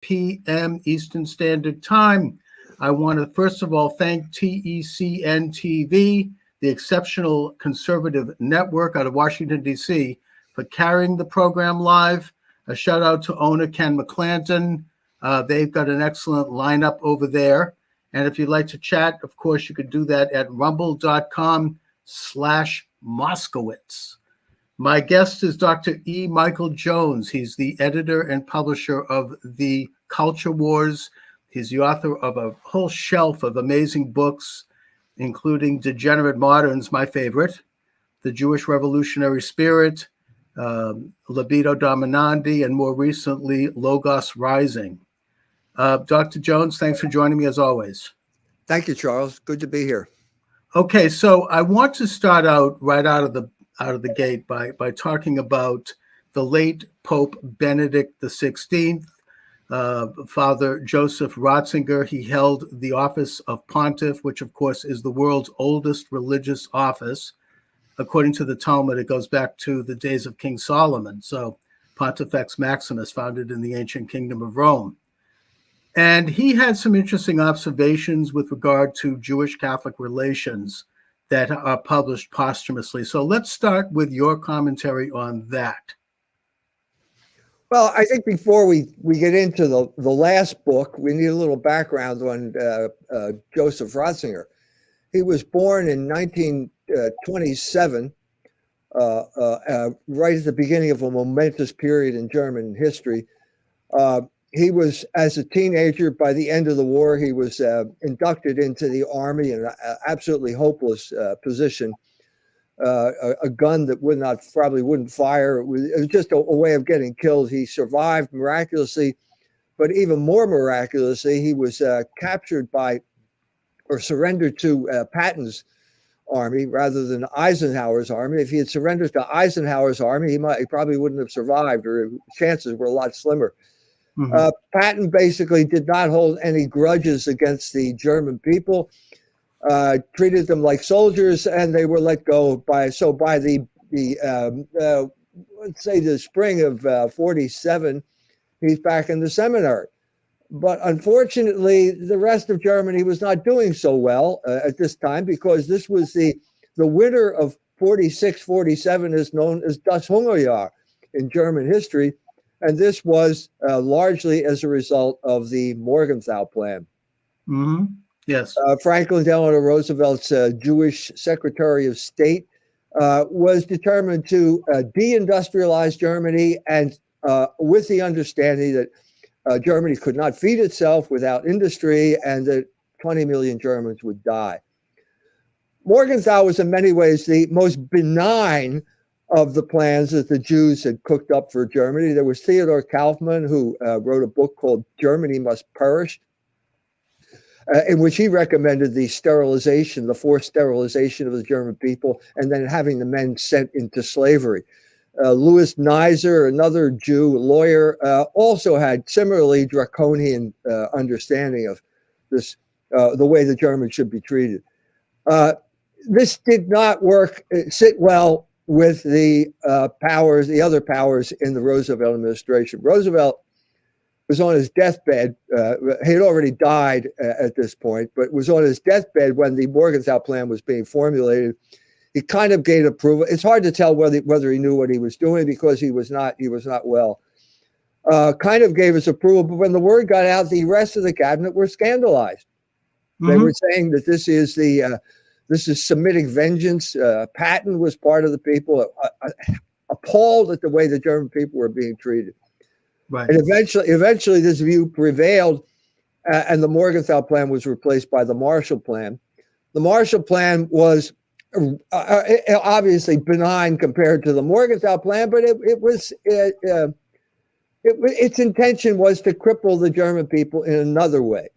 p.m. Eastern Standard Time. I want to first of all thank TECN TV, the exceptional conservative network out of Washington, D.C., for carrying the program live. A shout out to owner Ken McClanton. They've got an excellent lineup over there. And if you'd like to chat, of course, you could do that at rumble.com/Moskowitz. My guest is Dr. E. Michael Jones. He's the editor and publisher of The Culture Wars. He's the author of a whole shelf of amazing books, including Degenerate Moderns, my favorite, The Jewish Revolutionary Spirit, Libido Dominandi, and more recently, Logos Rising. Dr. Jones, thanks for joining me as always. Thank you, Charles. Good to be here. Okay, so I want to start out right out of the gate by talking about the late Pope Benedict XVI, Father Joseph Ratzinger. He held the office of Pontiff, which of course is the world's oldest religious office. According to the Talmud, it goes back to the days of King Solomon. So Pontifex Maximus, founded in the ancient kingdom of Rome. And he had some interesting observations with regard to Jewish-Catholic relations that are published posthumously. So let's start with your commentary on that. Well, I think before we get into the last book, we need a little background on Joseph Ratzinger. He was born in 1927, right at the beginning of a momentous period in German history. He was, as a teenager, by the end of the war, he was inducted into the army in an absolutely hopeless position. A gun that probably wouldn't fire. It was just a way of getting killed. He survived miraculously, but even more miraculously, he was captured by or surrendered to Patton's army rather than Eisenhower's army. If he had surrendered to Eisenhower's army, he probably wouldn't have survived, or chances were a lot slimmer. Mm-hmm. Patton basically did not hold any grudges against the German people, treated them like soldiers, and they were let go by the let's say the spring of 47, he's back in the seminary. But unfortunately, the rest of Germany was not doing so well at this time, because this was the winter of 46-47 is known as Das Hungerjahr in German history. And this was largely as a result of the Morgenthau Plan. Mm-hmm. Yes. Franklin Delano Roosevelt's Jewish Secretary of State was determined to deindustrialize Germany, and with the understanding that Germany could not feed itself without industry, and that 20 million Germans would die. Morgenthau was in many ways the most benign of the plans that the Jews had cooked up for Germany. There was Theodor Kaufmann, who wrote a book called Germany Must Perish, in which he recommended the forced sterilization of the German people, and then having the men sent into slavery. Louis Neisser, another Jew lawyer, also had similarly draconian understanding of this, the way the Germans should be treated. This did not sit well with the other powers in the Roosevelt administration. Roosevelt was on his deathbed. He had already died at this point, but was on his deathbed when the Morgenthau Plan was being formulated. He kind of gave approval. It's hard to tell whether he knew what he was doing, because he was not well. Kind of gave his approval, but when the word got out, the rest of the cabinet were scandalized. Mm-hmm. They were saying that this is Semitic vengeance. Patton was part of the people, appalled at the way the German people were being treated. Right. And eventually this view prevailed, and the Morgenthau Plan was replaced by the Marshall Plan. The Marshall Plan was obviously benign compared to the Morgenthau Plan, but its intention was to cripple the German people in another way.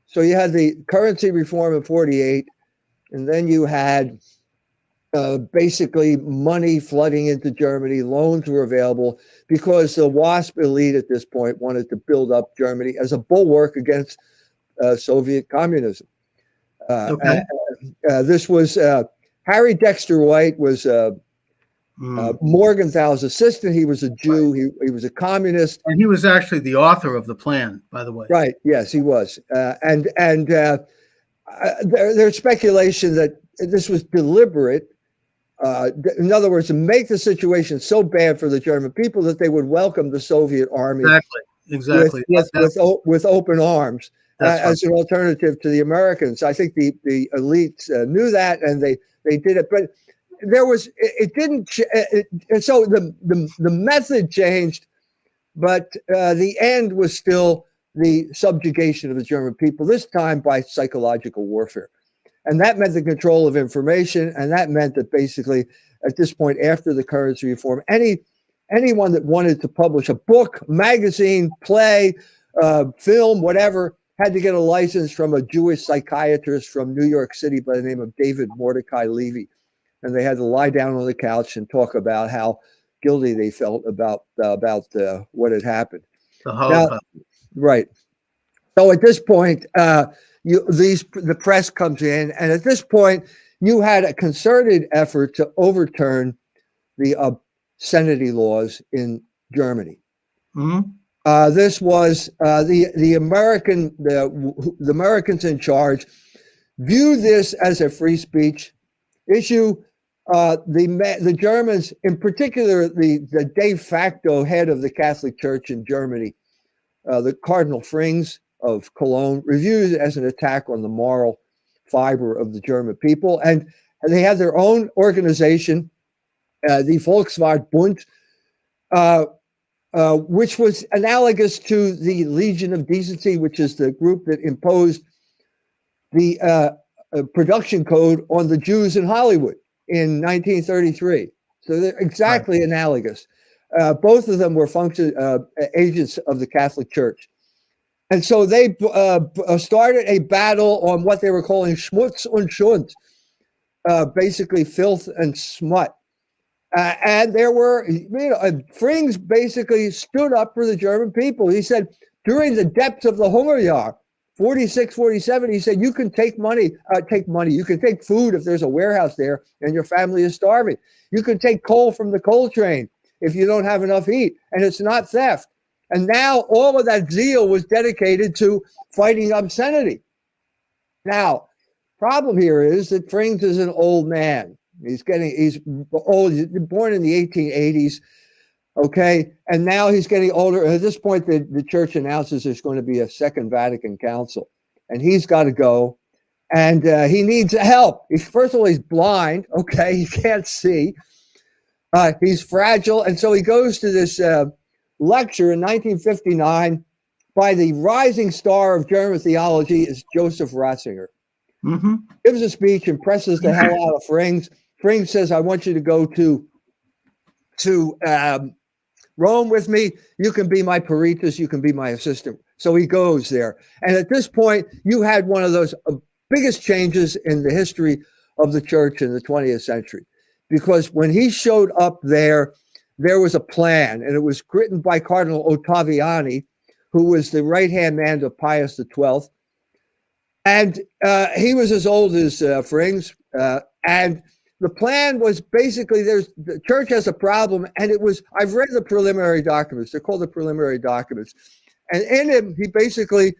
So you had the currency reform in 48, and then you had basically money flooding into Germany. Loans were available because the WASP elite at this point wanted to build up Germany as a bulwark against Soviet communism. Okay. This was Harry Dexter White was Morgenthau's assistant, he was a Jew. He was a communist. And he was actually the author of the plan, by the way. Right. Yes, he was. There's speculation that this was deliberate. In other words, to make the situation so bad for the German people that they would welcome the Soviet army exactly with open arms as right. an alternative to the Americans. I think the elites knew that, and they did it. But it didn't, and so the method changed, but the end was still the subjugation of the German people, this time by psychological warfare. And that meant the control of information. And that meant that basically at this point, after the currency reform, anyone that wanted to publish a book, magazine, play, film, whatever, had to get a license from a Jewish psychiatrist from New York City by the name of David Mordecai Levy. And they had to lie down on the couch and talk about how guilty they felt about what had happened. The Holocaust. Now, right. So at this point, the press comes in, and at this point, you had a concerted effort to overturn the obscenity laws in Germany. Mm-hmm. This was the Americans in charge viewed this as a free speech issue. The Germans, in particular, the de facto head of the Catholic Church in Germany, the Cardinal Frings of Cologne, reviews it as an attack on the moral fiber of the German people. And they had their own organization, the Volkswahrtbund, which was analogous to the Legion of Decency, which is the group that imposed the production code on the Jews in Hollywood in 1933. So they're exactly analogous. Both of them were agents of the Catholic Church. And so they started a battle on what they were calling Schmutz und Schund, basically filth and smut. And there were, Frings basically stood up for the German people. He said, during the depths of the Hungerjahr, 46, 47, he said, you can take money. You can take food if there's a warehouse there and your family is starving. You can take coal from the coal train if you don't have enough heat, and it's not theft. And now all of that zeal was dedicated to fighting obscenity. Now, problem here is that Frings is an old man. He's old. He's born in the 1880s. Okay. And now he's getting older. And at this point, the church announces there's going to be a Second Vatican Council, and he's got to go. And he needs help. First of all, he's blind. Okay. He can't see. He's fragile. And so he goes to this lecture in 1959 by the rising star of German theology is Joseph Ratzinger. Mm-hmm. Gives a speech, impresses the hell out of Frings. Frings says, I want you to go to Rome with me. You can be my peritus. You can be my assistant. So he goes there. And at this point, you had one of those biggest changes in the history of the church in the 20th century. Because when he showed up there was a plan, and it was written by Cardinal Ottaviani, who was the right-hand man of Pius XII. And he was as old as Frings. And the plan was basically, the church has a problem, and I've read the preliminary documents. They're called the preliminary documents. And in him, he basically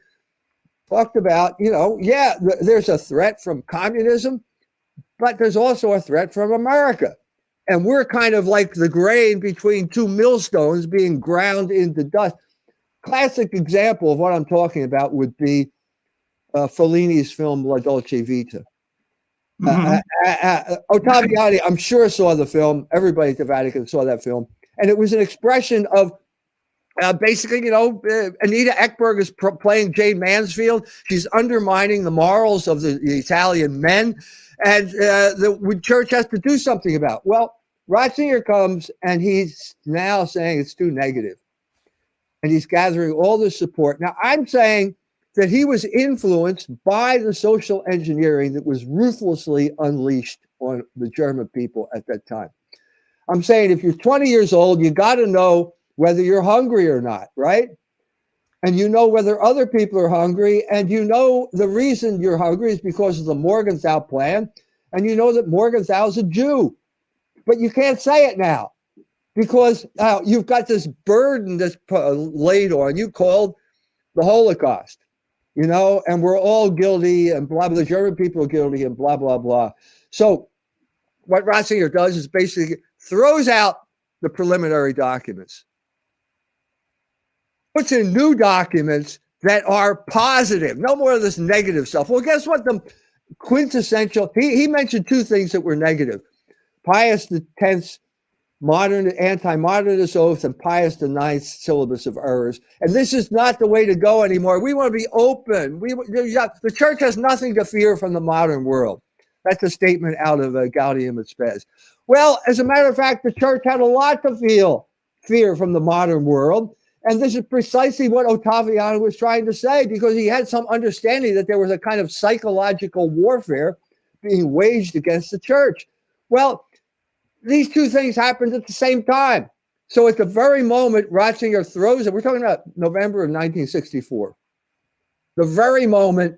talked about, there's a threat from communism, but there's also a threat from America. And we're kind of like the grain between two millstones being ground into dust. Classic example of what I'm talking about would be Fellini's film La Dolce Vita. Mm-hmm. Ottaviani, I'm sure, saw the film. Everybody at the Vatican saw that film. And it was an expression of basically, Anita Ekberg is playing Jane Mansfield. She's undermining the morals of the Italian men. And the church has to do something about it. Well, Ratzinger comes, and he's now saying it's too negative. And he's gathering all the support. Now, I'm saying that he was influenced by the social engineering that was ruthlessly unleashed on the German people at that time. I'm saying if you're 20 years old, you got to know whether you're hungry or not, right? And you know whether other people are hungry, and you know the reason you're hungry is because of the Morgenthau plan, and you know that Morgenthau is a Jew. but you can't say it now because you've got this burden that's laid on you called the Holocaust, and we're all guilty and blah, blah, the German people are guilty and blah, blah, blah. So what Ratzinger does is basically throws out the preliminary documents, puts in new documents that are positive, no more of this negative stuff. Well, guess what? The quintessential, he mentioned two things that were negative. Pius X's anti-modernist oath and Pius IX's syllabus of errors. And this is not the way to go anymore. We want to be open. The church has nothing to fear from the modern world. That's a statement out of Gaudium et Spes. Well, as a matter of fact, the church had a lot to fear from the modern world. And this is precisely what Ottaviano was trying to say, because he had some understanding that there was a kind of psychological warfare being waged against the church. Well, these two things happened at the same time. So at the very moment Ratzinger throws it, we're talking about November of 1964. The very moment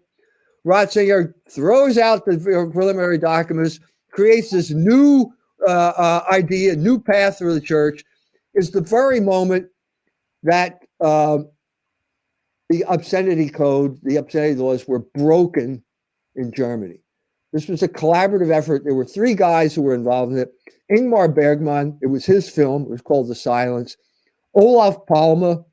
Ratzinger throws out the preliminary documents, creates this new idea, new path for the church, is the very moment that the obscenity code, the obscenity laws were broken in Germany. This was a collaborative effort. There were three guys who were involved in it. Ingmar Bergman, it was his film. It was called The Silence. Olaf Palme,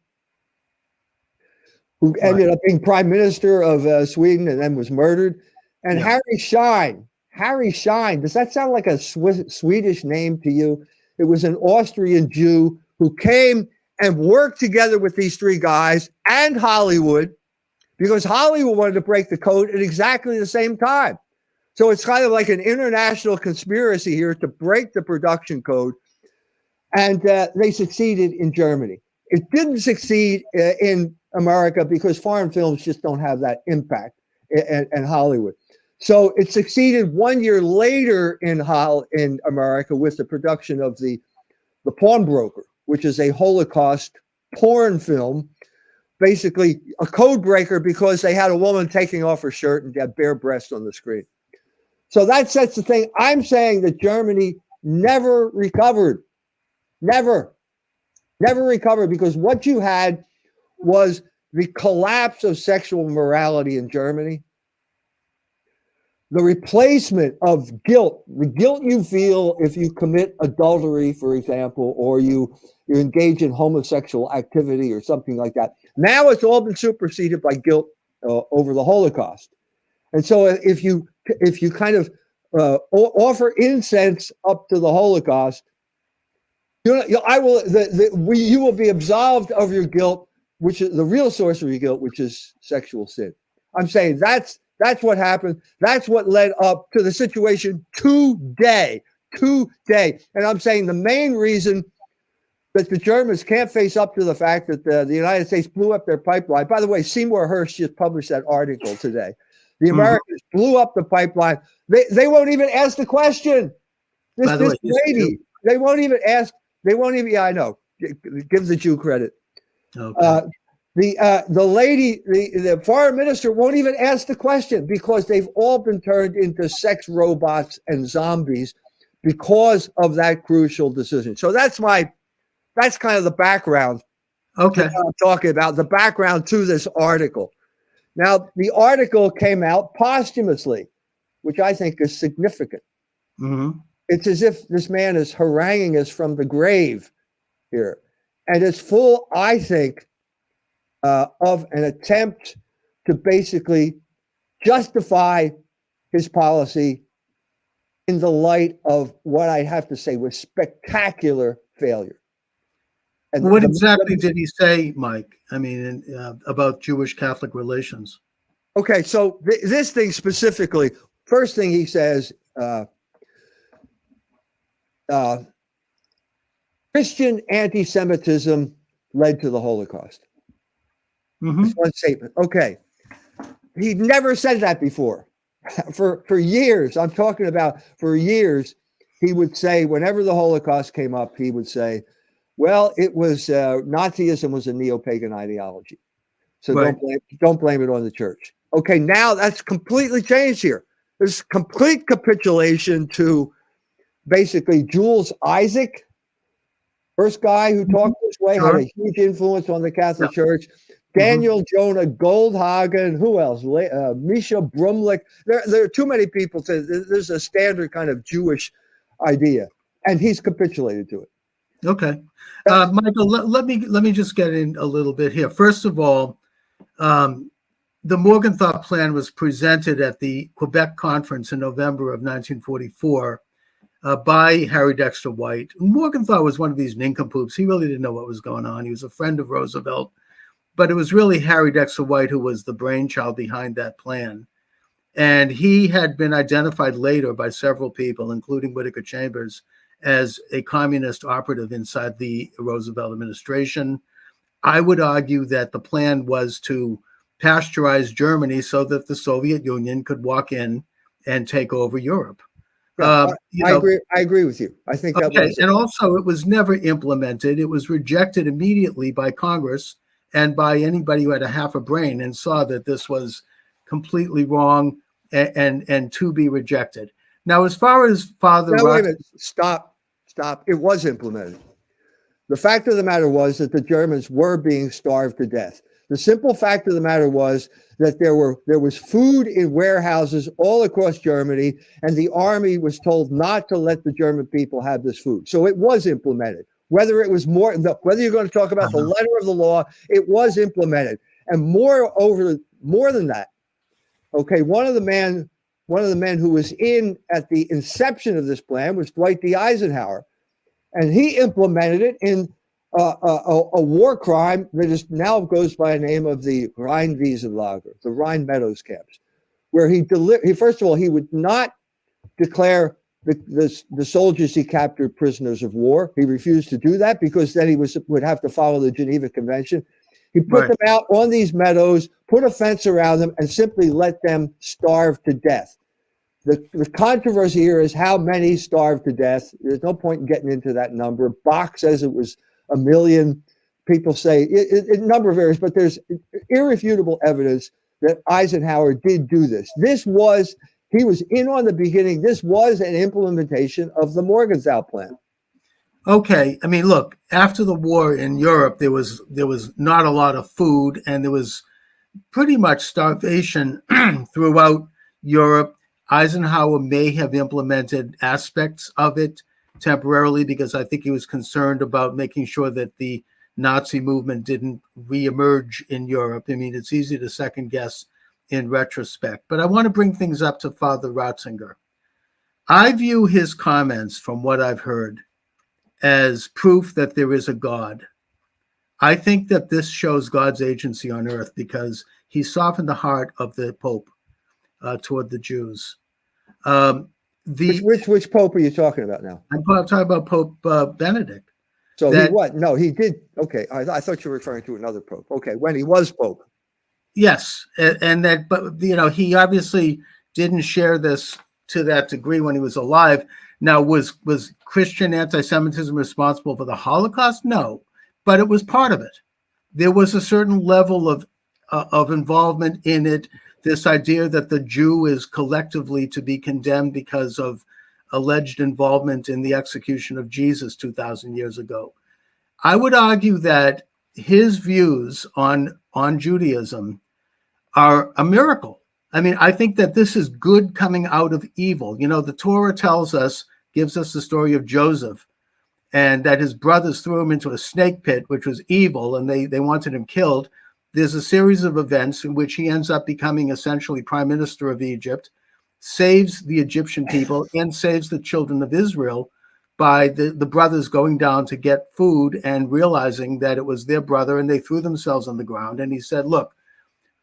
who ended up being prime minister of Sweden and then was murdered. And Harry Schein. Harry Schein, does that sound like a Swedish name to you? It was an Austrian Jew who came and worked together with these three guys and Hollywood, because Hollywood wanted to break the code at exactly the same time. So it's kind of like an international conspiracy here to break the production code. And they succeeded in Germany. It didn't succeed in America because foreign films just don't have that impact in Hollywood. So it succeeded 1 year later in America with the production of the Pawnbroker, which is a Holocaust porn film, basically a code breaker because they had a woman taking off her shirt and had bare breasts on the screen. So that sets the thing. I'm saying that Germany never recovered. Never recovered, because what you had was the collapse of sexual morality in Germany, the replacement of guilt, the guilt you feel if you commit adultery, for example, or you engage in homosexual activity or something like that. Now it's all been superseded by guilt over the Holocaust. And so if you kind of offer incense up to the Holocaust, you will be absolved of your guilt, which is the real source of your guilt, which is sexual sin. I'm saying that's what happened. That's what led up to the situation today. And I'm saying the main reason that the Germans can't face up to the fact that the United States blew up their pipeline. By the way, Seymour Hersh just published that article today. The Americans blew up the pipeline. They won't even ask the question. This lady, they won't even ask. They won't even. Yeah, I know. Give the Jew credit. Okay. The lady, the foreign minister won't even ask the question because they've all been turned into sex robots and zombies because of that crucial decision. So that's kind of the background. Okay. I'm talking about the background to this article. Now, the article came out posthumously, which I think is significant. Mm-hmm. It's as if this man is haranguing us from the grave here. And it's full, I think, of an attempt to basically justify his policy in the light of what I have to say was spectacular failure. And what exactly did he say, Mike? I mean, about Jewish-Catholic relations? Okay, so this thing specifically, first thing he says, Christian anti-Semitism led to the Holocaust. Mm-hmm. That's one statement. Okay. He never said that before. For years, I'm talking about for years, he would say, whenever the Holocaust came up, he would say, well, it was Nazism was a neo-pagan ideology. So right. don't blame it on the church. Okay, now that's completely changed here. There's complete capitulation to basically Jules Isaac, first guy who talked this way, had Sure. a huge influence on the Catholic Yeah. Church. Daniel Jonah Goldhagen, who else? Misha Brumlich. There are too many people. There's a standard kind of Jewish idea, and he's capitulated to it. Okay, Michael, let me just get in a little bit here. First of all, the Morgenthau Plan was presented at the Quebec Conference in November of 1944 by Harry Dexter White. Morgenthau was one of these nincompoops. He really didn't know what was going on. He was a friend of Roosevelt, but it was really Harry Dexter White who was the brainchild behind that plan. And he had been identified later by several people, including Whittaker Chambers, as a communist operative inside the Roosevelt administration. I would argue that the plan was to pasteurize Germany so that the Soviet Union could walk in and take over Europe. Yeah, I agree with you. I think that was. And also, it was never implemented. It was rejected immediately by Congress and by anybody who had a half a brain and saw that this was completely wrong and to be rejected. Now, as far as Father Wait a minute. Stop. It was implemented. The fact of the matter was that the Germans were being starved to death. The simple fact of the matter was that there was food in warehouses all across Germany, and the army was told not to let the German people have this food. So it was implemented. Whether it was whether you're going to talk about the letter of the law, it was implemented. And more than that, okay, one of the men who was in at the inception of this plan was Dwight D. Eisenhower, and he implemented it in a war crime that is now goes by the name of the Rheinwiesenlager, the Rhine Meadows camps, where he first of all, he would not declare the soldiers he captured prisoners of war. He refused to do that because then he would have to follow the Geneva Convention. He put them out on these meadows, put a fence around them, and simply let them starve to death. The controversy here is how many starved to death. There's no point in getting into that number. Bach says it was 1 million. People say a number of areas, but there's irrefutable evidence that Eisenhower did do this. He was in on the beginning. This was an implementation of the Morgenthau Plan. Okay, I mean, look, after the war in Europe, there was not a lot of food, and there was pretty much starvation throughout Europe. Eisenhower may have implemented aspects of it temporarily because I think he was concerned about making sure that the Nazi movement didn't reemerge in Europe. I mean, it's easy to second guess in retrospect, but I want to bring things up to Father Ratzinger. I view his comments, from what I've heard, as proof that there is a God. I think that this shows God's agency on earth because he softened the heart of the Pope toward the Jews. Which Pope are you talking about now? I'm talking about Pope Benedict. So he what? No, he did. Okay, I thought you were referring to another Pope. Okay, when he was Pope. Yes, and that, but he obviously didn't share this to that degree when he was alive. Now, was Christian anti-Semitism responsible for the Holocaust? No, but it was part of it. There was a certain level of involvement in it. This idea that the Jew is collectively to be condemned because of alleged involvement in the execution of Jesus 2,000 years ago. I would argue that his views on Judaism are a miracle. I mean, I think that this is good coming out of evil. The Torah gives us the story of Joseph, and that his brothers threw him into a snake pit, which was evil, and they wanted him killed. There's a series of events in which he ends up becoming essentially prime minister of Egypt, saves the Egyptian people, and saves the children of Israel by the brothers going down to get food and realizing that it was their brother, and they threw themselves on the ground. And he said, look,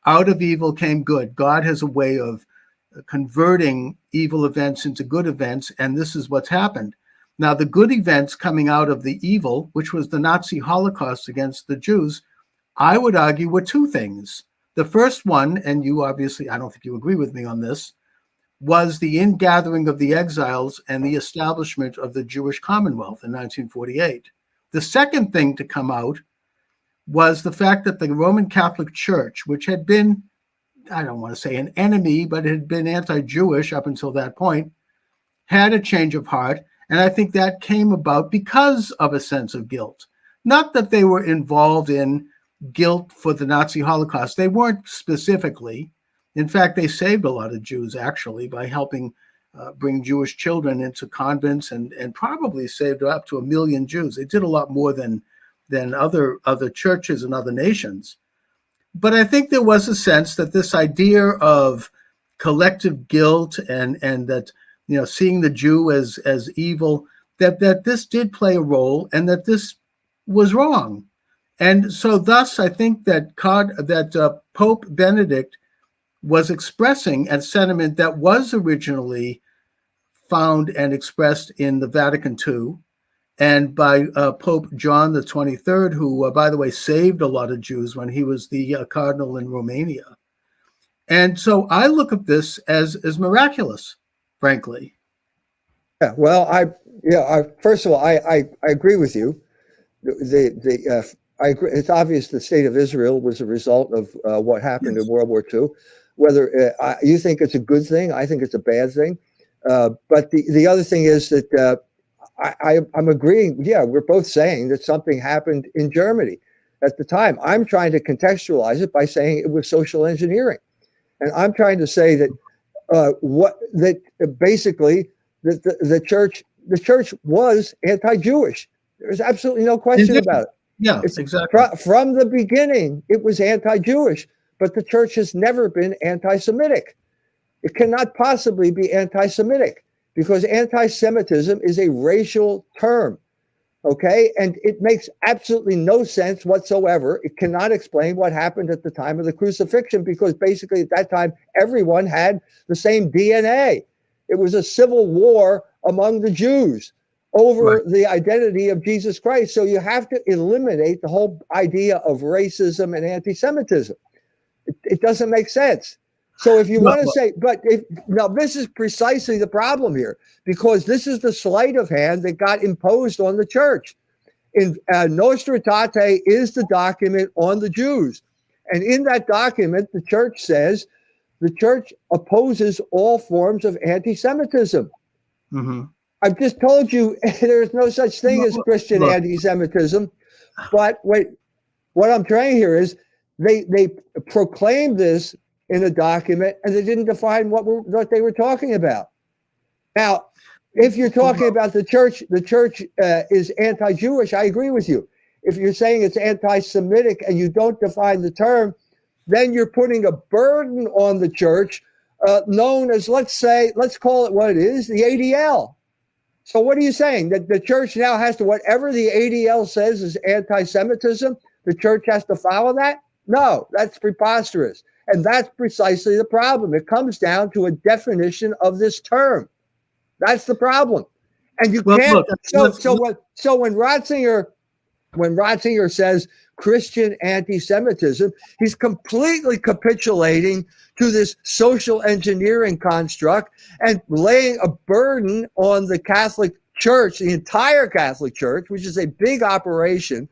out of evil came good. God has a way of converting evil events into good events, and this is what's happened. Now, the good events coming out of the evil, which was the Nazi Holocaust against the Jews, I would argue were two things. The first one, and you obviously, I don't think you agree with me on this, was the ingathering of the exiles and the establishment of the Jewish Commonwealth in 1948. The second thing to come out was the fact that the Roman Catholic Church, which had been, I don't want to say an enemy, but it had been anti-Jewish up until that point, had a change of heart And I think that came about because of a sense of guilt. Not that they were involved in guilt for the Nazi Holocaust. They weren't specifically. In fact, they saved a lot of Jews, actually, by helping bring Jewish children into convents and probably saved up to 1 million Jews. They did a lot more than other churches and other nations. But I think there was a sense that this idea of collective guilt and that, you know, seeing the Jew as evil, that this did play a role and that this was wrong. And so thus I think that Pope Benedict was expressing a sentiment that was originally found and expressed in the Vatican II and by Pope John the 23rd, who, by the way, saved a lot of Jews when he was the cardinal in Romania. And so I look at this as miraculous, frankly. Yeah, well, first of all, I agree with you. I agree. It's obvious the state of Israel was a result of what happened in World War II. Whether you think it's a good thing, I think it's a bad thing. But the other thing is that I'm agreeing. Yeah, we're both saying that something happened in Germany at the time. I'm trying to contextualize it by saying it was social engineering, and I'm trying to say that basically the church was anti-Jewish. There's absolutely no question about it. Yeah, exactly. From the beginning, it was anti-Jewish, but the church has never been anti-Semitic. It cannot possibly be anti-Semitic because anti-Semitism is a racial term, okay? And it makes absolutely no sense whatsoever. It cannot explain what happened at the time of the crucifixion because basically at that time, everyone had the same DNA. It was a civil war among the Jews over the identity of Jesus Christ. So you have to eliminate the whole idea of racism and anti-Semitism. It doesn't make sense. So if you want to say, now this is precisely the problem here, because this is the sleight of hand that got imposed on the church. In Nostra Aetate is the document on the Jews. And in that document, the church says the church opposes all forms of anti-Semitism. Mm-hmm. I've just told you there's no such thing as Christian anti-Semitism. But what I'm trying here is they proclaimed this in a document and they didn't define what they were talking about. Now, if you're talking about the church is anti-Jewish, I agree with you. If you're saying it's anti-Semitic and you don't define the term, then you're putting a burden on the church known as, let's call it what it is, the ADL. So what are you saying? That the church now has to, whatever the ADL says is anti-Semitism, the church has to follow that? No, that's preposterous. And that's precisely the problem. It comes down to a definition of this term. That's the problem. And you can't. So when Ratzinger says Christian anti-Semitism, he's completely capitulating to this social engineering construct and laying a burden on the Catholic Church, the entire Catholic Church, which is a big operation.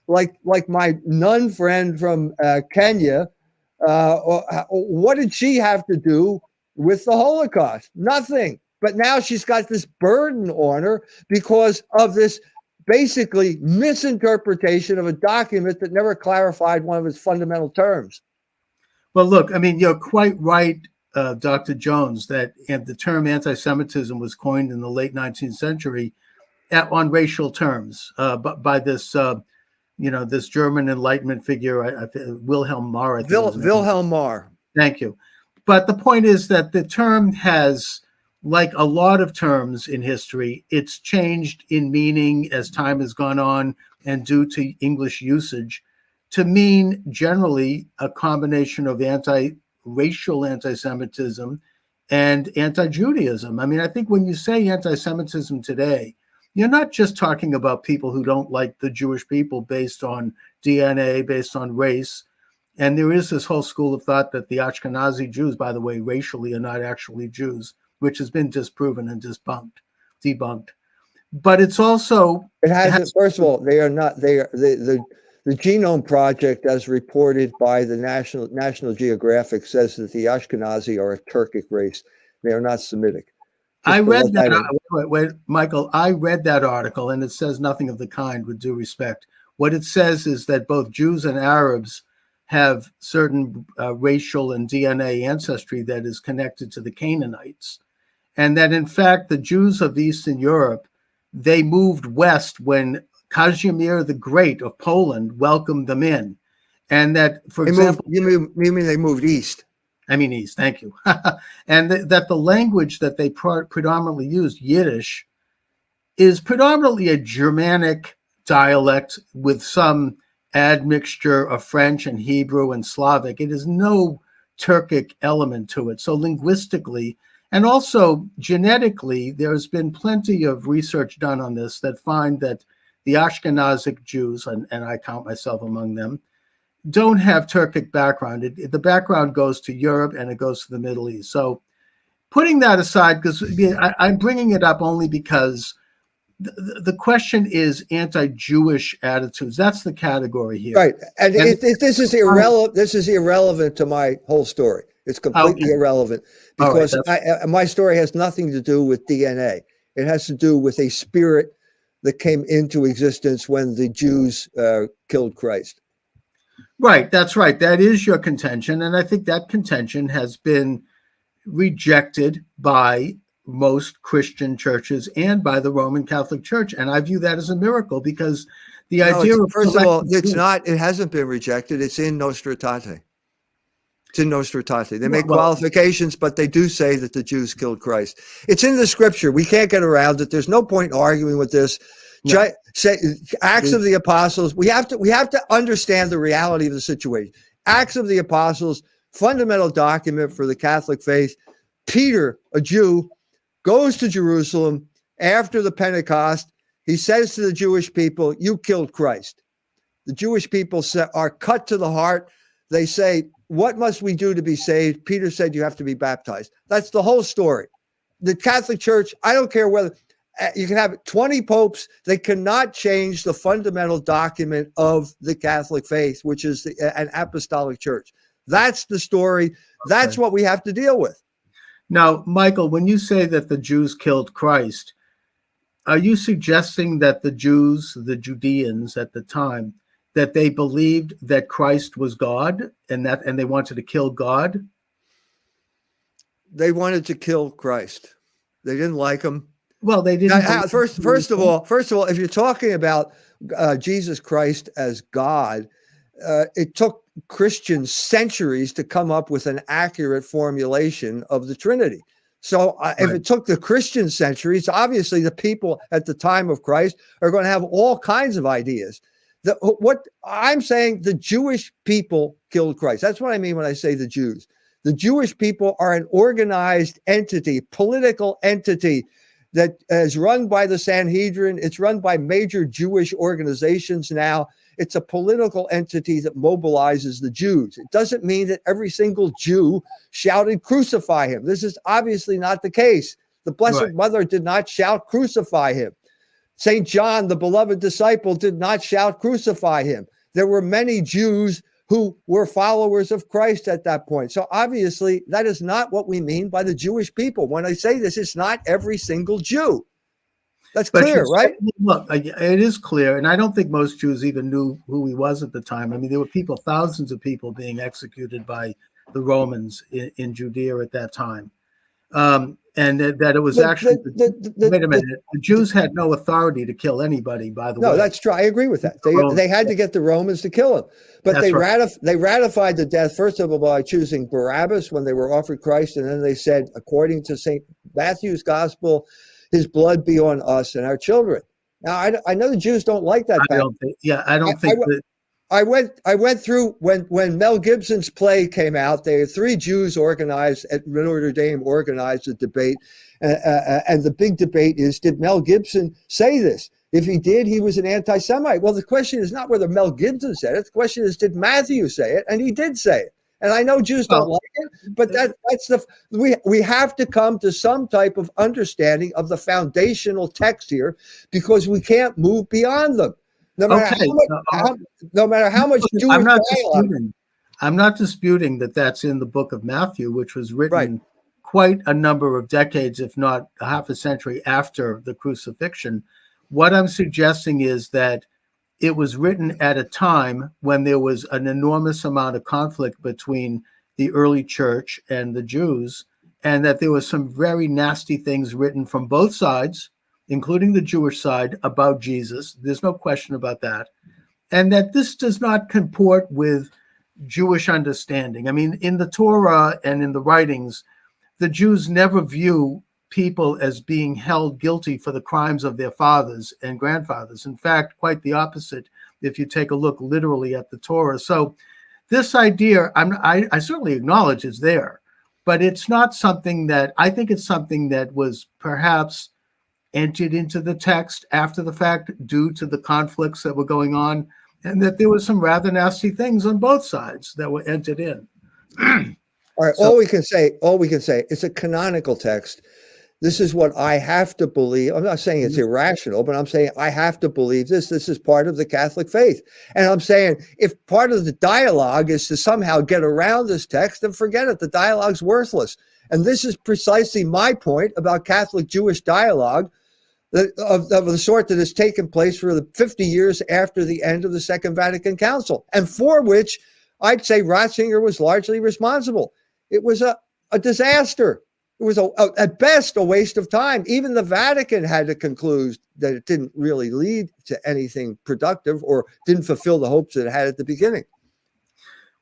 Like my nun friend from Kenya, what did she have to do with the Holocaust? Nothing. But now she's got this burden on her because of this basically misinterpretation of a document that never clarified one of its fundamental terms. Well, look, I mean, you're quite right, Dr. Jones, that the term anti-Semitism was coined in the late 19th century on racial terms by this, this German Enlightenment figure, Wilhelm Marr. Wilhelm Marr. Thank you. But the point is that the term has, like a lot of terms in history, it's changed in meaning as time has gone on and due to English usage to mean generally a combination of racial anti-Semitism and anti-Judaism. I mean, I think when you say anti-Semitism today, you're not just talking about people who don't like the Jewish people based on DNA, based on race. And there is this whole school of thought that the Ashkenazi Jews, by the way, racially are not actually Jews, which has been disproven and debunked. But it's also... First of all, they are not, the Genome Project, as reported by the National Geographic, says that the Ashkenazi are a Turkic race. They are not Semitic. I Just to read let that that. in. Wait, Michael, I read that article, and it says nothing of the kind. With due respect, what it says is that both Jews and Arabs have certain racial and DNA ancestry that is connected to the Canaanites, and that in fact the Jews of Eastern Europe, they moved west when Kazimir the Great of Poland welcomed them in, and that, for example, You mean they moved east? I mean east. Thank you. And that the language that they predominantly used, Yiddish, is predominantly a Germanic dialect with some admixture of French and Hebrew and Slavic. It has no Turkic element to it. So linguistically and also genetically, there's been plenty of research done on this that find that the Ashkenazic Jews, and I count myself among them, don't have Turkic background. The background goes to Europe and it goes to the Middle East. So putting that aside, because I'm bringing it up only because the question is anti-Jewish attitudes. That's the category here. Right. And this is irrelevant. This is irrelevant to my whole story. It's completely irrelevant because my story has nothing to do with DNA. It has to do with a spirit that came into existence when the Jews killed Christ. Right. That's right. That is your contention. And I think that contention has been rejected by most Christian churches and by the Roman Catholic Church. And I view that as a miracle because the idea of... First of all, it's not, it hasn't been rejected. It's in Nostra Aetate. It's in Nostra Aetate. They make qualifications, but they do say that the Jews killed Christ. It's in the scripture. We can't get around it. There's no point in arguing with this. No. Acts of the Apostles. We have to understand the reality of the situation. Acts of the Apostles, fundamental document for the Catholic faith. Peter, a Jew, goes to Jerusalem after the Pentecost. He says to the Jewish people, "You killed Christ." The Jewish people are cut to the heart. They say, "What must we do to be saved?" Peter said, "You have to be baptized." That's the whole story. The Catholic Church, I don't care whether you can have 20 popes, they cannot change the fundamental document of the Catholic faith, which is an apostolic church. That's the story. That's what we have to deal with. Now, Michael, when you say that the Jews killed Christ, are you suggesting that the Jews, the Judeans at the time, that they believed that Christ was God and they wanted to kill God? They wanted to kill Christ. They didn't like him. Well, they didn't. First of all, if you're talking about Jesus Christ as God, it took Christians centuries to come up with an accurate formulation of the Trinity. So if it took the Christian centuries, obviously the people at the time of Christ are going to have all kinds of ideas. What I'm saying, the Jewish people killed Christ. That's what I mean when I say the Jews. The Jewish people are an organized entity, political entity that is run by the Sanhedrin. It's run by major Jewish organizations now. It's a political entity that mobilizes the Jews. It doesn't mean that every single Jew shouted, "Crucify him." This is obviously not the case. The Blessed Mother did not shout, "Crucify him." St. John, the beloved disciple, did not shout, "Crucify him." There were many Jews who were followers of Christ at that point. So obviously, that is not what we mean by the Jewish people. When I say this, it's not every single Jew. That's clear, right? Look, it is clear. And I don't think most Jews even knew who he was at the time. I mean, there were thousands of people being executed by the Romans in Judea at that time. And that it was actually, wait a minute, the Jews had no authority to kill anybody, by the way. No, that's true. I agree with that. They had to get the Romans to kill him. But they ratified the death, first of all, by choosing Barabbas when they were offered Christ. And then they said, according to St. Matthew's gospel, his blood be on us and our children. Now, I know the Jews don't like that. I don't think that. I went through when Mel Gibson's play came out. There were 3 Jews organized at Notre Dame, organized a debate, and the big debate is: did Mel Gibson say this? If he did, he was an anti-Semite. Well, the question is not whether Mel Gibson said it. The question is, did Matthew say it? And he did say it. And I know Jews don't like it, but we have to come to some type of understanding of the foundational text here, because we can't move beyond them. No matter how much Jewish I'm not disputing that that's in the book of Matthew, which was written quite a number of decades, if not a half a century after the crucifixion. What I'm suggesting is that it was written at a time when there was an enormous amount of conflict between the early church and the Jews, and that there was some very nasty things written from both sides, including the Jewish side, about Jesus. There's no question about that. And that this does not comport with Jewish understanding. I mean, in the Torah and in the writings, the Jews never view people as being held guilty for the crimes of their fathers and grandfathers. In fact, quite the opposite, if you take a look literally at the Torah. So this idea, I certainly acknowledge is there, but it's not something that, I think it's something that was perhaps entered into the text after the fact due to the conflicts that were going on, and that there was some rather nasty things on both sides that were entered in. All right, all we can say, it's a canonical text. This is what I have to believe. I'm not saying it's irrational, but I'm saying I have to believe this. This is part of the Catholic faith. And I'm saying if part of the dialogue is to somehow get around this text, then forget it. The dialogue's worthless. And this is precisely my point about Catholic-Jewish dialogue of the sort that has taken place for the 50 years after the end of the Second Vatican Council, and for which I'd say Ratzinger was largely responsible. It was a disaster. It was, at best, a waste of time. Even the Vatican had to conclude that it didn't really lead to anything productive or didn't fulfill the hopes that it had at the beginning.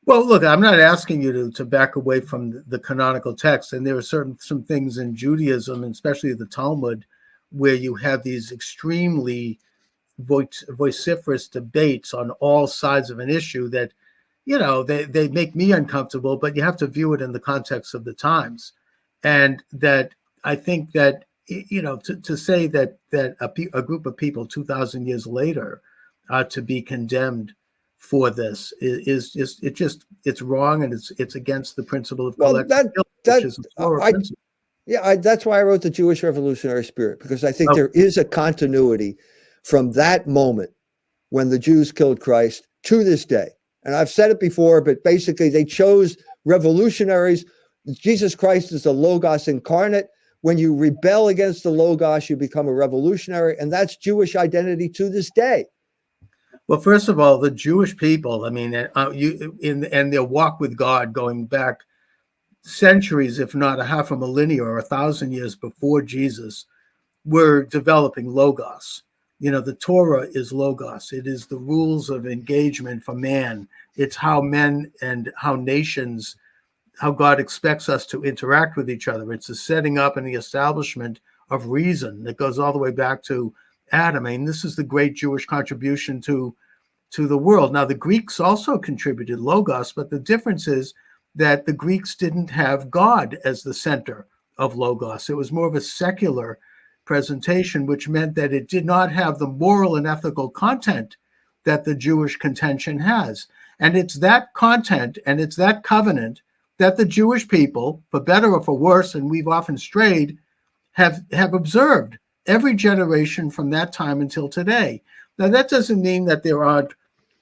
Well, look, I'm not asking you to back away from the canonical text. And there are some things in Judaism, and especially the Talmud, where you have these extremely vociferous debates on all sides of an issue that, they make me uncomfortable, but you have to view it in the context of the times. And that I think that, to say that a group of people 2,000 years later are to be condemned for this is just it's wrong, and it's against the principle of collective guilt, which is a Torah principle. Yeah, that's why I wrote The Jewish Revolutionary Spirit, because I think there is a continuity from that moment when the Jews killed Christ to this day. And I've said it before, but basically they chose revolutionaries. Jesus Christ is the Logos incarnate. When you rebel against the Logos, you become a revolutionary, and that's Jewish identity to this day. Well, first of all, the Jewish people, I mean, in their walk with God going back centuries, if not a half a millennia or 1,000 years before Jesus, were developing Logos. The Torah is Logos. It is the rules of engagement for man. It's how men and how nations, how God expects us to interact with each other. It's the setting up and the establishment of reason that goes all the way back to Adam. I mean, this is the great Jewish contribution to the world. Now, the Greeks also contributed Logos, but the difference is that the Greeks didn't have God as the center of Logos. It was more of a secular presentation, which meant that it did not have the moral and ethical content that the Jewish contention has. And it's that content and it's that covenant that the Jewish people, for better or for worse, and we've often strayed, have observed every generation from that time until today. Now, that doesn't mean that there aren't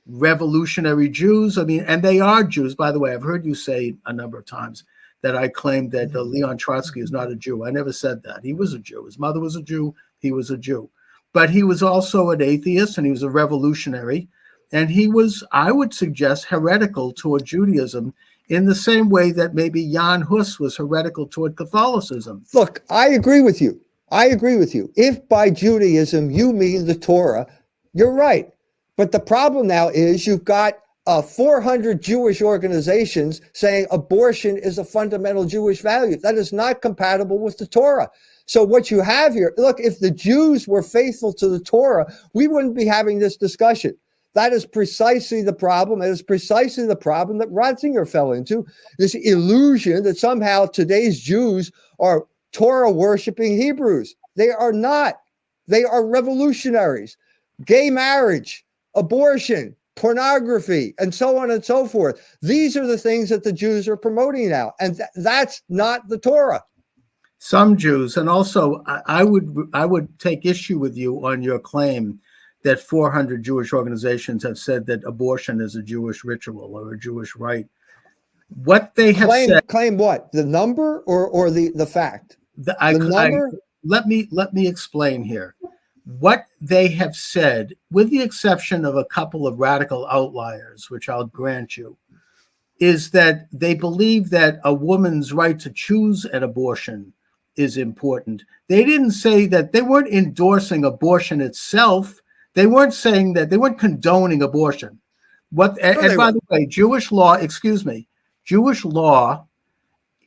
revolutionary Jews. I mean, and they are Jews. By the way, I've heard you say a number of times that I claimed that Leon Trotsky is not a Jew. I never said that. He was a Jew. His mother was a Jew. He was a Jew. But he was also an atheist, and he was a revolutionary. And he was, I would suggest, heretical toward Judaism in the same way that maybe Jan Hus was heretical toward Catholicism. Look, I agree with you. If by Judaism you mean the Torah, you're right. But the problem now is you've got 400 Jewish organizations saying abortion is a fundamental Jewish value. That is not compatible with the Torah. So what you have here, look, if the Jews were faithful to the Torah, we wouldn't be having this discussion. That is precisely the problem. It is precisely the problem that Ratzinger fell into, this illusion that somehow today's Jews are Torah-worshiping Hebrews. They are not. They are revolutionaries. Gay marriage, abortion, pornography, and so on and so forth. These are the things that the Jews are promoting now, and that's not the Torah. Some Jews, and also I would take issue with you on your claim that 400 Jewish organizations have said that abortion is a Jewish ritual or a Jewish rite. What they have said. Claim what? The number or the fact? The number? Let me explain here. What they have said, with the exception of a couple of radical outliers, which I'll grant you, is that they believe that a woman's right to choose an abortion is important. They didn't say that. They weren't endorsing abortion itself. They weren't saying that. They weren't condoning abortion. And by the way, Jewish law,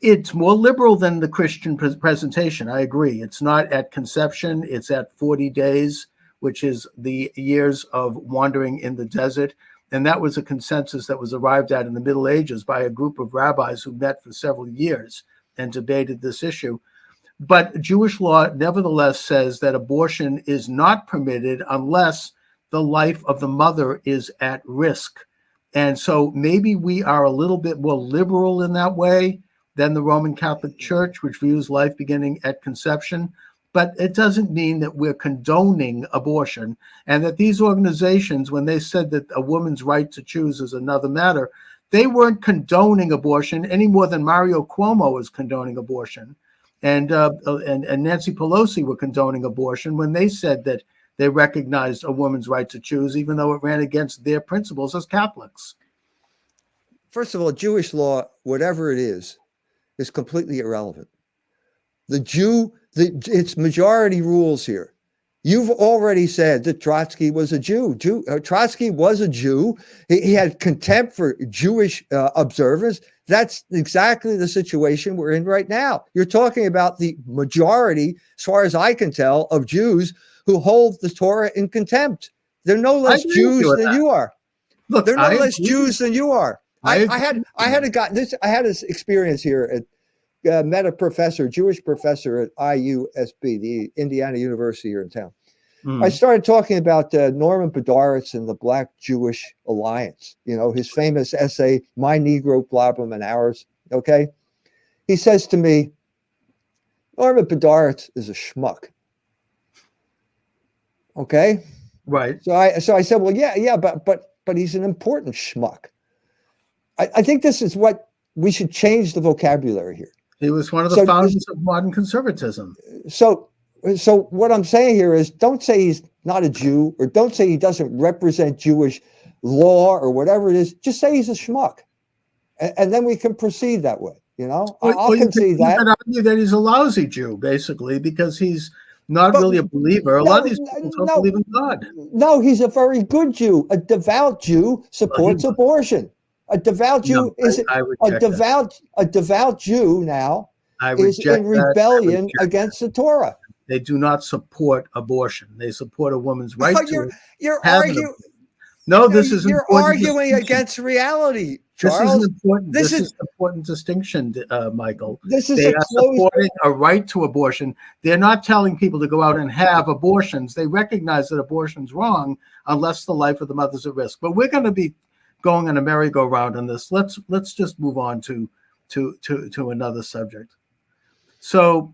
it's more liberal than the Christian presentation. I agree. It's not at conception. It's at 40 days, which is the years of wandering in the desert. And that was a consensus that was arrived at in the Middle Ages by a group of rabbis who met for several years and debated this issue. But Jewish law nevertheless says that abortion is not permitted unless the life of the mother is at risk. And so maybe we are a little bit more liberal in that way than the Roman Catholic Church, which views life beginning at conception. But it doesn't mean that we're condoning abortion, and that these organizations, when they said that a woman's right to choose is another matter, they weren't condoning abortion any more than Mario Cuomo was condoning abortion, and Nancy Pelosi were condoning abortion when they said that they recognized a woman's right to choose, even though it ran against their principles as Catholics. First of all, Jewish law, whatever it is completely irrelevant. It's majority rules here. You've already said that Trotsky was a Jew. Trotsky was a Jew. He had contempt for Jewish observance. That's exactly the situation we're in right now. You're talking about the majority, as far as I can tell, of Jews who hold the Torah in contempt. They're no less Jews than you are. Look, they're no less Jews than you are. I had this experience here at met a professor, Jewish professor at IUSB, the Indiana University here in town. I started talking about Norman Podhoretz and the Black Jewish Alliance, his famous essay, My Negro Problem and Ours. Okay. He says to me, Norman Podhoretz is a schmuck. Okay. Right. So I said, well, yeah, but he's an important schmuck. I think this is what we should change the vocabulary here. He was one of the founders of modern conservatism. So what I'm saying here is, don't say he's not a Jew, or don't say he doesn't represent Jewish law or whatever it is. Just say he's a schmuck, and then we can proceed that way. I'll concede that. You can argue that he's a lousy Jew, basically, because he's not really a believer. A lot of these people don't believe in God. No, he's a very good Jew. A devout Jew supports abortion. A devout Jew a devout Jew now is in rebellion against the Torah. They do not support abortion. They support a woman's right to. You're arguing. No, this is you're arguing against reality, Charles. This is an important distinction, Michael. They are supporting a right to abortion. They're not telling people to go out and have abortions. They recognize that abortion's wrong unless the life of the mother's at risk. But we're going to be going on a merry-go-round on this. Let's just move on to another subject. So,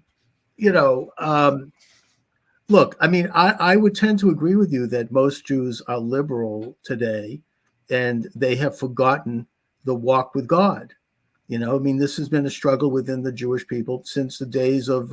look, I mean, I would tend to agree with you that most Jews are liberal today, and they have forgotten the walk with God. This has been a struggle within the Jewish people since the days of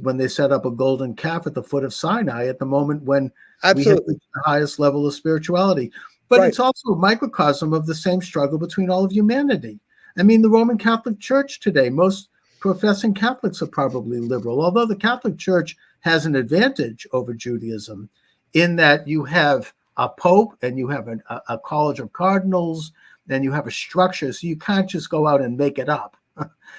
when they set up a golden calf at the foot of Sinai, at the moment when we had reached the highest level of spirituality. But it's also a microcosm of the same struggle between all of humanity. I mean, the Roman Catholic Church today, most professing Catholics are probably liberal, although the Catholic Church has an advantage over Judaism in that you have a pope and you have a college of cardinals, and you have a structure. So you can't just go out and make it up.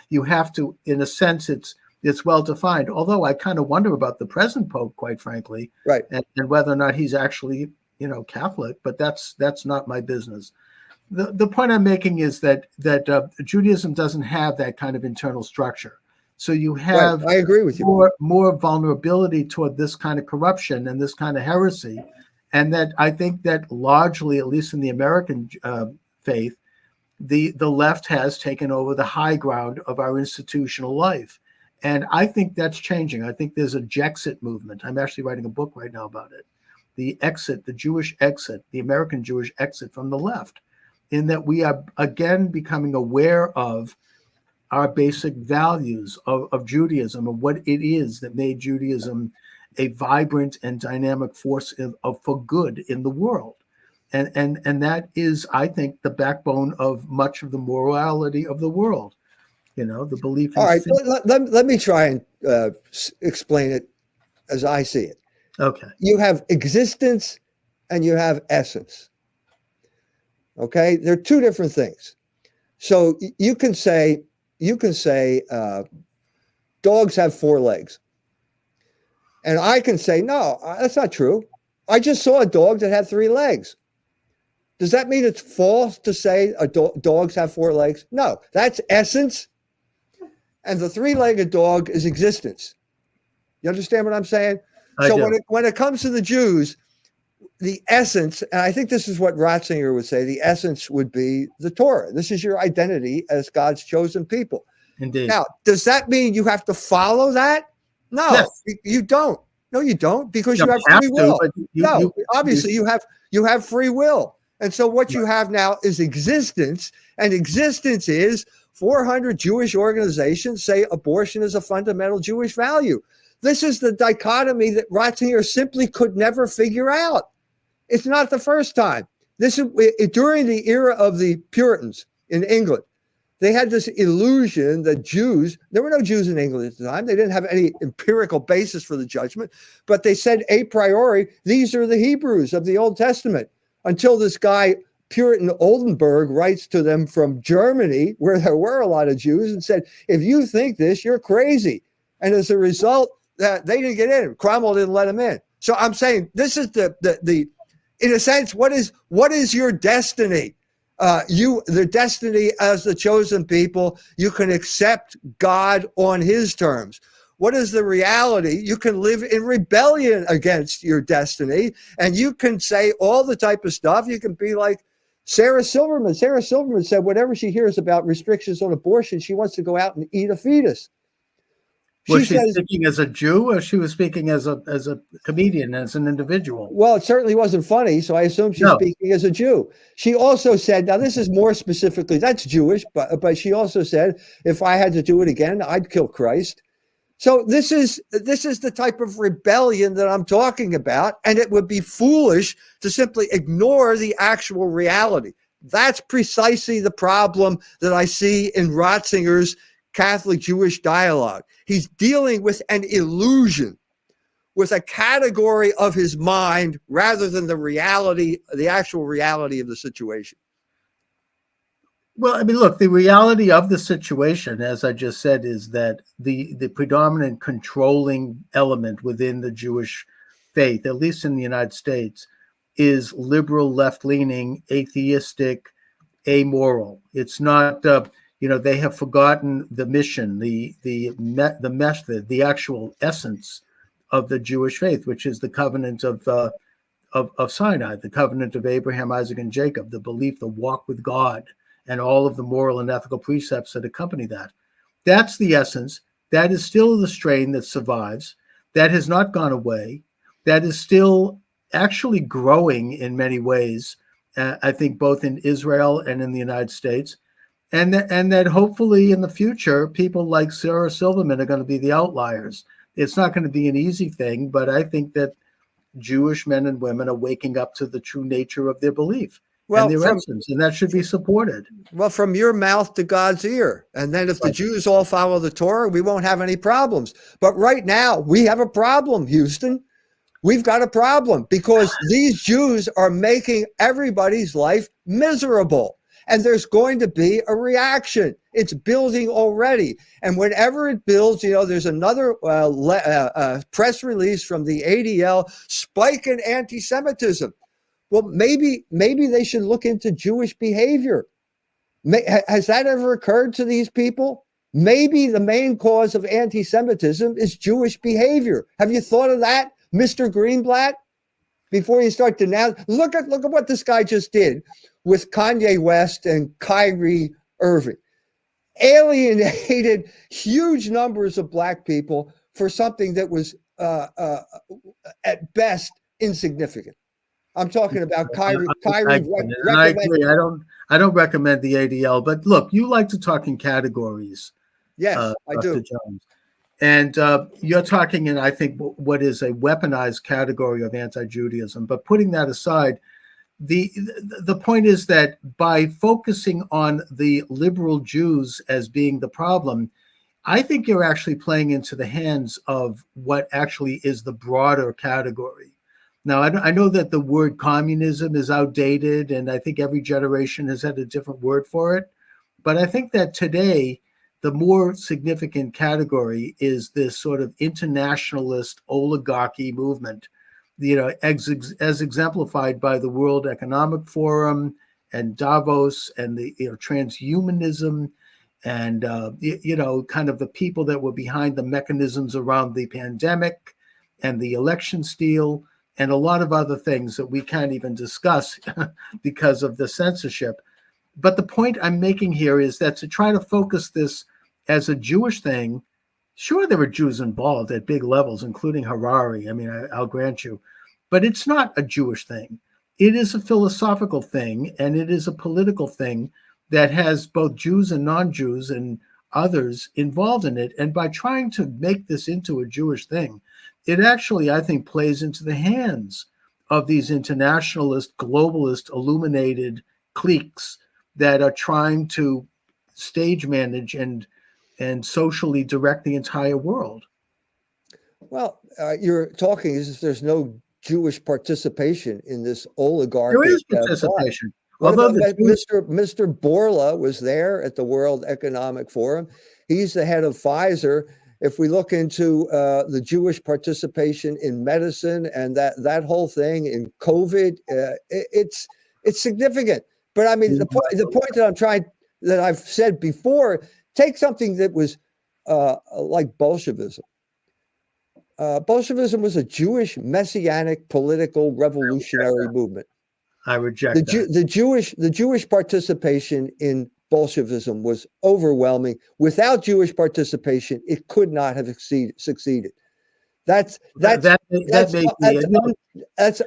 You have to, in a sense, it's well defined. Although I kind of wonder about the present pope, quite frankly, right, and whether or not he's actually Catholic. But that's not my business. The point I'm making is that Judaism doesn't have that kind of internal structure. So you have, I agree with you, more vulnerability toward this kind of corruption and this kind of heresy. And that I think that largely, at least in the American faith, the left has taken over the high ground of our institutional life. And I think that's changing. I think there's a Jexit movement. I'm actually writing a book right now about it. The exit, the Jewish exit, the American Jewish exit from the left. in that we are again becoming aware of our basic values of Judaism, and what it is that made Judaism a vibrant and dynamic force for good in the world. And that is, I think, the backbone of much of the morality of the world. The belief in All right, faith. let me try and explain it as I see it. Okay. You have existence and you have essence. Okay, they're two different things. So you can say dogs have four legs, and I can say no, that's not true. I just saw a dog that had three legs. Does that mean it's false to say dogs have four legs? No, that's essence, and the three-legged dog is existence. You understand what I'm saying? So when it comes to the Jews, the essence, and I think this is what Ratzinger would say, the essence would be the Torah. This is your identity as God's chosen people. Indeed. Now, does that mean you have to follow that? No, yes. You don't. No, you don't, because you have free will. Obviously you have free will. And so what you have now is existence, and existence is 400 Jewish organizations say abortion is a fundamental Jewish value. This is the dichotomy that Ratzinger simply could never figure out. It's not the first time. This is during the era of the Puritans in England. They had this illusion that there were no Jews in England at the time. They didn't have any empirical basis for the judgment, but they said a priori, these are the Hebrews of the Old Testament, until this guy, Puritan Oldenburg, writes to them from Germany, where there were a lot of Jews, and said, if you think this, you're crazy. And as a result, that they didn't get in. Cromwell didn't let them in. So I'm saying this is the in a sense, what is your destiny? The destiny as the chosen people, you can accept God on his terms. What is the reality? You can live in rebellion against your destiny, and you can say all the type of stuff. You can be like Sarah Silverman. Sarah Silverman said whenever she hears about restrictions on abortion, she wants to go out and eat a fetus. Was she speaking as a Jew, or she was speaking as a comedian, as an individual? Well, it certainly wasn't funny, so I assume she's speaking as a Jew. She also said, now this is more specifically, that's Jewish, but she also said, if I had to do it again, I'd kill Christ. So this is the type of rebellion that I'm talking about, and it would be foolish to simply ignore the actual reality. That's precisely the problem that I see in Ratzinger's Catholic-Jewish dialogue. He's dealing with an illusion, with a category of his mind, rather than the reality, the actual reality of the situation. Well, I mean, look, the reality of the situation, as I just said, is that the predominant controlling element within the Jewish faith, at least in the United States, is liberal, left-leaning, atheistic, amoral. It's not, they have forgotten the mission, the method, the actual essence of the Jewish faith, which is the covenant of Sinai, the covenant of Abraham, Isaac, and Jacob, the belief, the walk with God, and all of the moral and ethical precepts that accompany that. That's the essence. That is still the strain that survives. That has not gone away. That is still actually growing in many ways, I think, both in Israel and in the United States. And that hopefully in the future, people like Sarah Silverman are going to be the outliers. It's not going to be an easy thing, but I think that Jewish men and women are waking up to the true nature of their belief. And their essence, and that should be supported. Well, from your mouth to God's ear. And then if the Jews all follow the Torah, we won't have any problems. But right now, we have a problem, Houston. We've got a problem because these Jews are making everybody's life miserable. And there's going to be a reaction. It's building already. And whenever it builds, there's another press release from the ADL, spike in anti-Semitism. Well, maybe they should look into Jewish behavior. Has that ever occurred to these people? Maybe the main cause of anti-Semitism is Jewish behavior. Have you thought of that, Mr. Greenblatt? Before you start denouncing, look at what this guy just did with Kanye West and Kyrie Irving. Alienated huge numbers of black people for something that was at best insignificant. I'm talking about Kyrie. I get it. And I agree. I don't recommend the ADL, but look, you like to talk in categories, Yes, I Dr. do. Jones. And you're talking in, I think, what is a weaponized category of anti-Judaism. But putting that aside, the point is that by focusing on the liberal Jews as being the problem, I think you're actually playing into the hands of what actually is the broader category. Now, I know that the word communism is outdated, and I think every generation has had a different word for it. But I think that today, the more significant category is this sort of internationalist oligarchy movement, as exemplified by the World Economic Forum and Davos and the transhumanism and kind of the people that were behind the mechanisms around the pandemic and the election steal and a lot of other things that we can't even discuss because of the censorship. But the point I'm making here is that to try to focus this as a Jewish thing, sure, there were Jews involved at big levels, including Harari. I mean, I'll grant you, but it's not a Jewish thing. It is a philosophical thing, and it is a political thing that has both Jews and non-Jews and others involved in it. And by trying to make this into a Jewish thing, it actually, I think, plays into the hands of these internationalist, globalist, illuminated cliques that are trying to stage manage and socially direct the entire world. Well, you're talking as if there's no Jewish participation in this oligarchy. There is participation. Although Mr. Borla was there at the World Economic Forum. He's the head of Pfizer. If we look into the Jewish participation in medicine and that whole thing in COVID, it's significant. But I mean, the point that I've said before, take something that was like Bolshevism. Bolshevism was a Jewish messianic political revolutionary movement. I reject that. The Jewish participation in Bolshevism was overwhelming. Without Jewish participation, it could not have succeeded. That's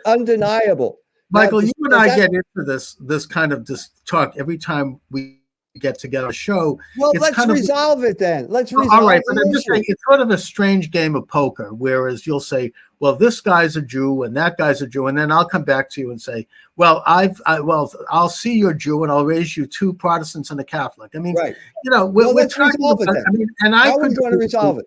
undeniable. Michael, you and I get into this kind of talk every time we get together on a show. Well, let's resolve it then. Let's resolve it. All right, but I'm just saying it's sort of a strange game of poker, whereas you'll say, well, this guy's a Jew and that guy's a Jew, and then I'll come back to you and say, well, I'll see you're Jew and I'll raise you two Protestants and a Catholic. I mean, right. Let's resolve it then. I mean, and how are we going to resolve it?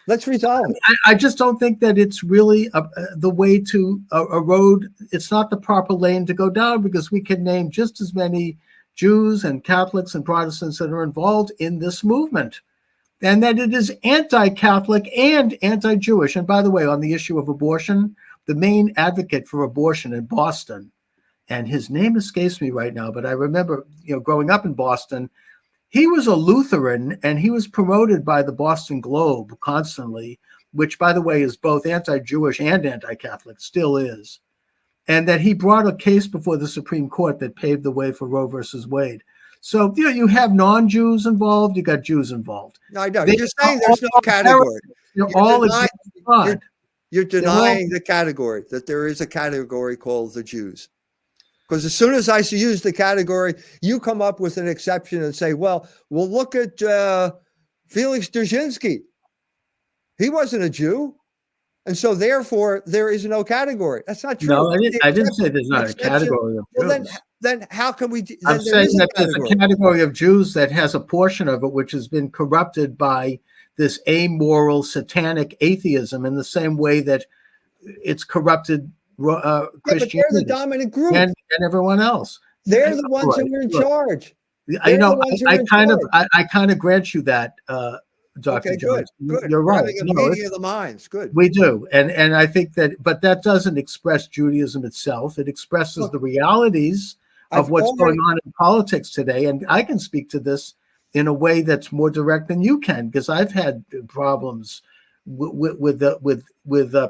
Let's resolve it. I just don't think that it's really the way to erode. It's not the proper lane to go down, because we can name just as many Jews and Catholics and Protestants that are involved in this movement, and that it is anti-Catholic and anti-Jewish. And by the way, on the issue of abortion, the main advocate for abortion in Boston, and his name escapes me right now, but I remember, growing up in Boston, he was a Lutheran, and he was promoted by the Boston Globe constantly, which, by the way, is both anti-Jewish and anti-Catholic, still is. And that he brought a case before the Supreme Court that paved the way for Roe versus Wade. So, you have non-Jews involved, you got Jews involved. No, I know. You're saying there's no category. You're denying the category, that there is a category called the Jews. Because as soon as I use the category, you come up with an exception and say, well, we'll look at Felix Dzerzhinsky. He wasn't a Jew. And so therefore, there is no category. That's not true. No, I didn't say there's not a category of Jews. Well, then how can we? I'm saying that there's a category of Jews that has a portion of it which has been corrupted by this amoral, satanic atheism, in the same way that it's corrupted Christianity. But they're the dominant group, and everyone else. They're the ones who are in charge. I kind of grant you that. Dr. Jones, good. You're right. Having a meeting of the minds, good. We do, and I think that, but that doesn't express Judaism itself. It expresses the realities of what's going on in politics today, and I can speak to this in a way that's more direct than you can, because I've had problems with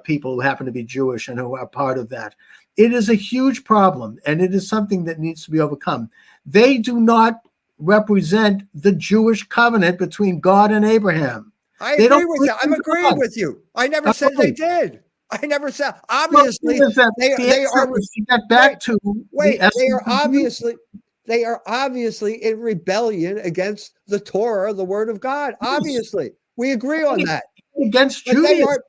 people who happen to be Jewish and who are part of that. It is a huge problem, and it is something that needs to be overcome. They do not represent the Jewish covenant between God and Abraham. I agree with you. I'm agreeing with you. I never said they did. I never said. Well, Obviously, the they answer are. is to get back to Wait, the essence of Judaism. they are obviously in rebellion against the Torah, the Word of God. Obviously, we agree on that. Against But they Judaism. are.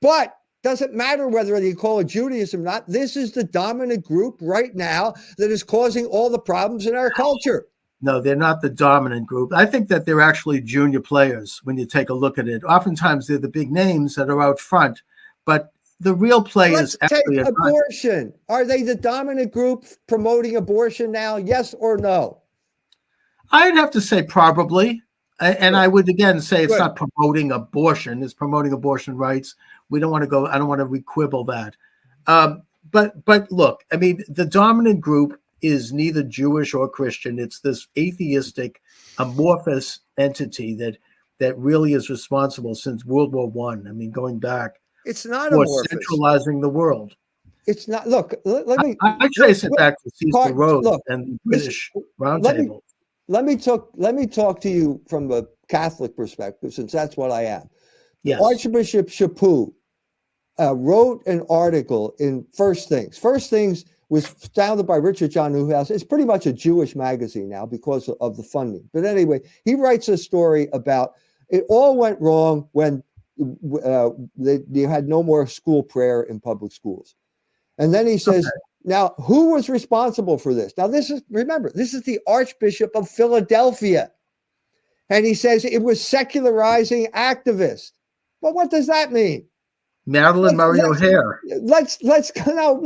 But doesn't matter whether you call it Judaism or not. This is the dominant group right now that is causing all the problems in our culture. No, they're not the dominant group. I think that they're actually junior players when you take a look at it. Oftentimes, they're the big names that are out front, but the real players Let's take actually are not. abortion. Are they the dominant group promoting abortion now? Yes or no? I'd have to say probably. And I would again say it's Good. not promoting abortion, it's promoting abortion rights. We don't want to go, I don't want to requibble that. But look, I mean, the dominant group is neither Jewish or Christian. It's this atheistic, amorphous entity that really is responsible since World War I. I mean, going back It's not for amorphous. centralizing the world. It's not. Look, let me. I trace it back to Cecil Rhodes look, and the British let me Roundtable. let me talk to you from a Catholic perspective, since that's what I am. Yes. Archbishop Chaput wrote an article in First Things. First Things was founded by Richard John Newhouse. It's pretty much a Jewish magazine now because of the funding. But anyway, he writes a story about it all went wrong when they had no more school prayer in public schools. And then he says, now, who was responsible for this? Now, remember, this is the Archbishop of Philadelphia. And he says it was secularizing activists. Well, what does that mean? Madeline Murray O'Hare. Let's no,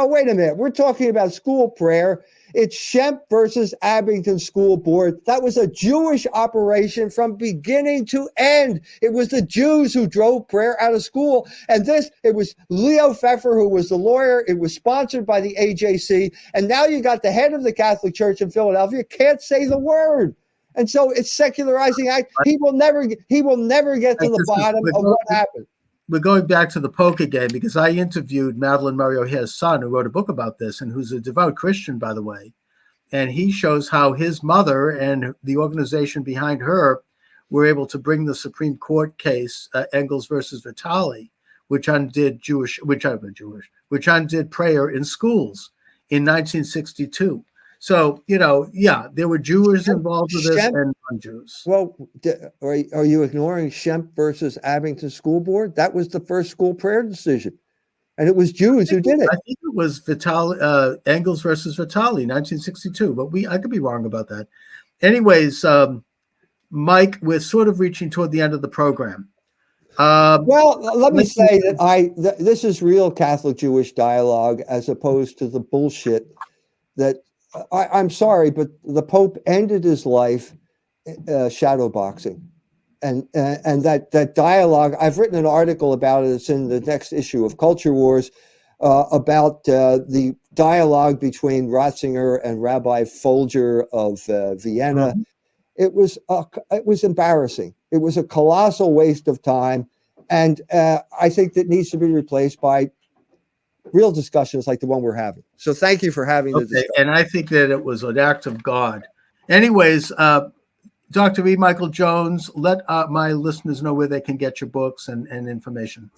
wait a minute. We're talking about school prayer. It's Shemp versus Abington School Board. That was a Jewish operation from beginning to end. It was the Jews who drove prayer out of school. And it was Leo Pfeffer, who was the lawyer. It was sponsored by the AJC. And now you got the head of the Catholic Church in Philadelphia can't say the word. And so it's secularizing act. He will never get to the bottom of what happened. We're going back to the poker game because I interviewed Madeline Murray O'Hare's son, who wrote a book about this and who's a devout Christian, by the way. And he shows how his mother and the organization behind her were able to bring the Supreme Court case, Engels versus Vitale, which undid prayer in schools in 1962. So, there were Jews involved with this and non-Jews. Well, are you ignoring Shemp versus Abington School Board? That was the first school prayer decision. And it was Jews who did it. I think it was Engels versus Vitale, 1962. But I could be wrong about that. Anyways, Mike, we're sort of reaching toward the end of the program. Well, let me say that this is real Catholic-Jewish dialogue as opposed to the bullshit that I'm sorry, but the Pope ended his life shadowboxing, and that dialogue. I've written an article about it. It's in the next issue of Culture Wars about the dialogue between Ratzinger and Rabbi Folger of Vienna. Mm-hmm. It was embarrassing. It was a colossal waste of time, and I think that needs to be replaced by real discussions like the one we're having. So thank you for having the discussion. And I think that it was an act of God. Anyways, Dr. E. Michael Jones, let my listeners know where they can get your books and information.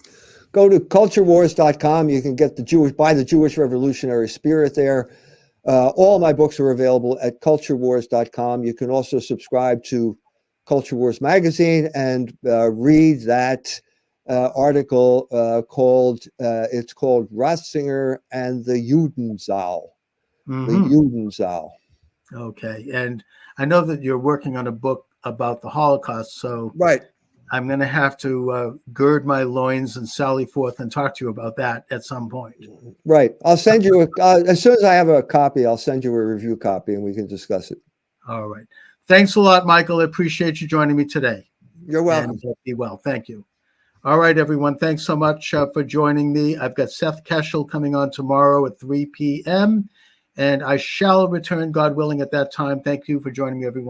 Go to culturewars.com. You can get buy the Jewish Revolutionary Spirit there. All my books are available at culturewars.com. You can also subscribe to Culture Wars magazine and read that article called Ratzinger and the Judenzahl. Mm-hmm. The Judenzahl. Okay, and I know that you're working on a book about the Holocaust, so right. I'm going to have to gird my loins and sally forth and talk to you about that at some point. Right. I'll send you as soon as I have a copy. I'll send you a review copy, and we can discuss it. All right. Thanks a lot, Michael. I appreciate you joining me today. You're welcome. And be well. Thank you. All right, everyone. Thanks so much for joining me. I've got Seth Keschel coming on tomorrow at 3 p.m., and I shall return, God willing, at that time. Thank you for joining me, everyone.